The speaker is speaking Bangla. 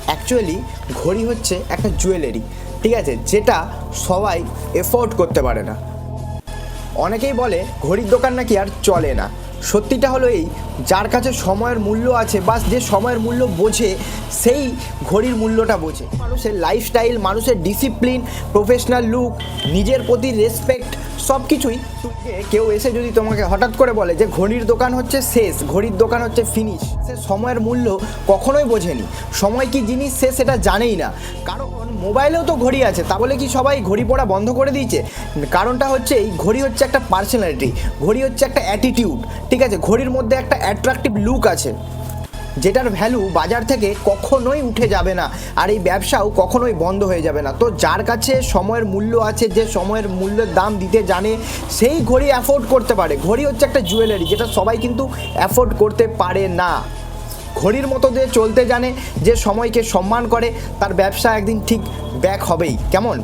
অ্যাকচুয়ালি ঘড়ি হচ্ছে একটা জুয়েলারি, ঠিক আছে, যেটা সবাই এফোর্ড করতে পারে না। অনেকেই বলে ঘড়ির দোকান নাকি আর চলে না। সত্যিটা হলো এই, যার কাছে সময়ের মূল্য আছে বা যে সময়ের মূল্য বোঝে সেই ঘড়ির মূল্যটা বোঝে। মানুষের লাইফস্টাইল, মানুষের ডিসিপ্লিন, প্রফেশনাল লুক, নিজের প্রতি রেসপেক্ট সব কিছুই। কেউ এসে যদি তোমাকে হঠাৎ করে বলে যে ঘড়ির দোকান হচ্ছে শেষ, ঘড়ির দোকান হচ্ছে ফিনিশ, সে সময়ের মূল্য কখনোই বোঝেনি। সময় কি জিনিস সে সেটা জানেই না। কারণ মোবাইলেও তো ঘড়ি আছে, তা বলে কি সবাই ঘড়ি পরা বন্ধ করে দিয়েছে? কারণটা হচ্ছে এই, ঘড়ি হচ্ছে একটা পার্সোনালিটি, ঘড়ি হচ্ছে একটা অ্যাটিটিউড, ঠিক আছে। ঘড়ির মধ্যে একটা অ্যাট্রাকটিভ লুক আছে, যেটার ভ্যালু বাজার থেকে কখনোই উঠে যাবে না, আর এই ব্যবসাও কখনোই বন্ধ হয়ে যাবে না। তো যার কাছে সময়ের মূল্য আছে, যে সময়ের মূল্যের দাম দিতে জানে, সেই ঘড়ি অ্যাফোর্ড করতে পারে। ঘড়ি হচ্ছে একটা জুয়েলারি, যেটা সবাই কিন্তু অ্যাফোর্ড করতে পারে না। ঘড়ির মতো যে চলতে জানে, যে সময়কে সম্মান করে, তার ব্যবসা একদিন ঠিক ব্যাক হবেই। কেমন?